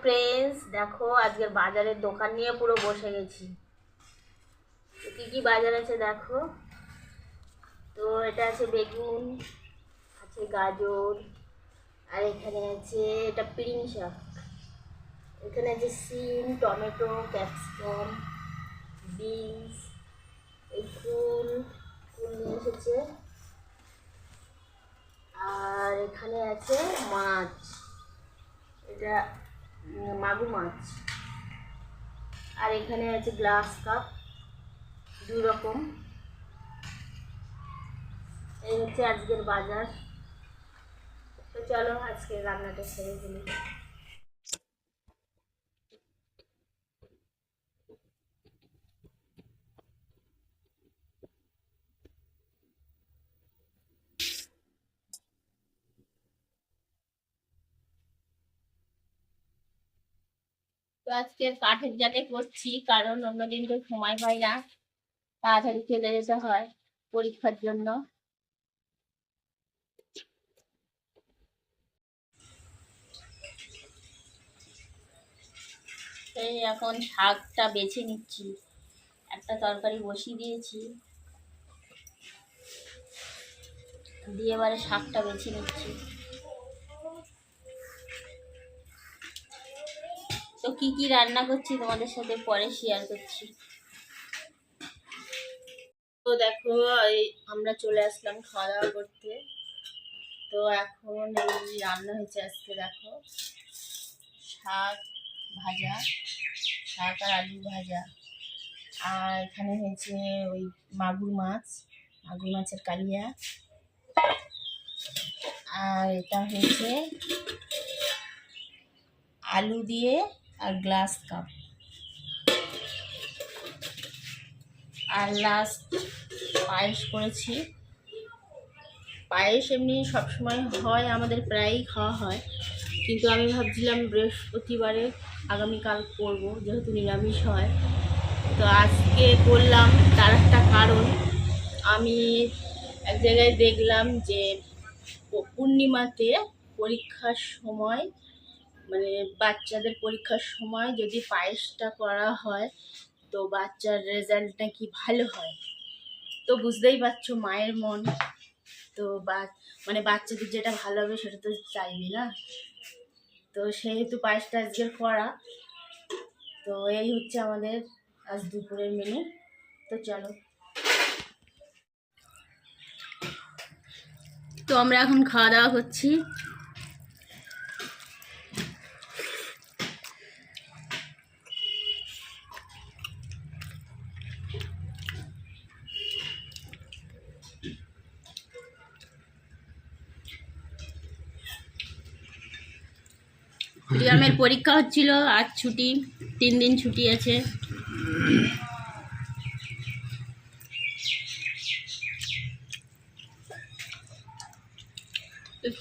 Friends, দেখো আজকের বাজারের দোকান নিয়ে পুরো বসে গেছি। কি কি বাজার আছে দেখো তো। এটা আছে বেগুন, আছে গাজর, আর এখানে আছে এটা পিড়িং শাক, এখানে আছে সিম, টমেটো, ক্যাপসিকাম, বিনস, এই ফুল ফুল নিয়ে এসেছে। আর এখানে আছে মাছ, এটা মাগুর মাছ। আর এখানে আছে গ্লাস কাপ, দুই রকম। এই হচ্ছে আজকের বাজার। তো চলো আজকে রান্নাটা সেরে ফেলি। তো আজকে কাঠের জালে করছি, কারণ অন্যদিন তো সময় পাই না, তাড়াতাড়ি চলে যেতে হয় পরীক্ষার জন্য। এই এখন শাকটা বেছে নিচ্ছি, একটা তরকারি বসিয়ে দিয়েছি, দিয়ে এবারে শাকটা বেছে নিচ্ছি। তো কি কি রান্না করছি তোমাদের সাথে পরে শেয়ার করছি। তো দেখো এই আমরা চলে আসলাম খাওয়া দাওয়া করতে। তো এখন এই রান্না হয়েছে আজকে, দেখো শাক ভাজা, শাক আর আলু ভাজা। আর এখানে হয়েছে ওই মাগুর মাছ, মাগুর মাছের কালিয়া। আর এটা হয়েছে আলু দিয়ে আর গ্লাস কাপ। আর লাস্ট পায়েস করেছি। পায়েস এমনি সবসময় হয়, আমাদের প্রায়ই খাওয়া হয়, কিন্তু আমি ভাবছিলাম বৃহস্পতিবারে আগামীকাল করব, যেহেতু নিরামিষ হয়। তো আজকে করলাম, তার একটা কারণ, আমি এক জায়গায় দেখলাম যে পূর্ণিমাতে পরীক্ষার সময়, মানে বাচ্চাদের পরীক্ষার সময় যদি পায়েসটা করা হয় তো বাচ্চার রেজাল্ট নাকি ভালো হয়। তো বুঝতেই পারছো মায়ের মন, তো মানে বাচ্চাদের যেটা ভালো হবে সেটা তো চাইবে না। তো সেহেতু পায়েসটা আজকের করা। তো এই হচ্ছে আমাদের আজ দুপুরের মেনু। তো চলো। তো আমরা এখন খাওয়া দাওয়া করছি। রিয়ামের পরীক্ষা হচ্ছিল, আজ ছুটি, 3 দিন ছুটি আছে।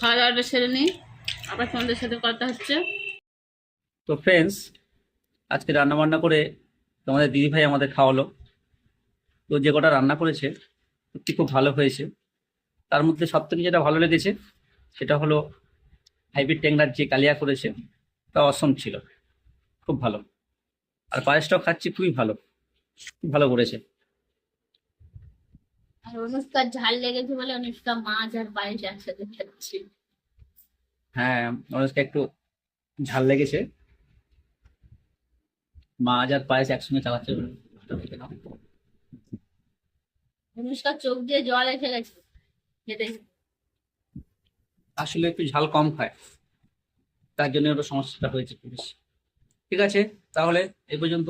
খাওয়া দাওয়াটা সেরে নিই, আবার তোমাদের সাথে কথা হচ্ছে। তো ফ্রেন্ডস, আজকে রান্না বান্না করে তোমাদের দিদিভাই আমাদের খাওয়ালো। তো যে কটা রান্না করেছে সত্যি খুব ভালো হয়েছে। তার মধ্যে সব থেকে যেটা ভালো লেগেছে সেটা হলো হাইব্রিড ট্যাংরার যে কালিয়া করেছে, তা অসম ছিল, খুব ভালো। আর পায়েসটাও খাচ্ছি, খুবই ভালো, খুব ভালো করেছে। আর অনুষ্কার ঝাল লেগেছে বলে অনুষ্কা মাছ আর পায়েস একসাথে খাচ্ছি। হ্যাঁ, অনুষ্কা একটু ঝাল লেগেছে, মাছ আর পায়েস একসঙ্গে চালাচ্ছে। অনুষ্কার চোখ দিয়ে জল এসে গেছে খেতে। আসলে একটু ঝাল কম খায়, তার জন্য ওটা সমস্যাটা হয়েছে একটু বেশি। ঠিক আছে, তাহলে এই পর্যন্ত।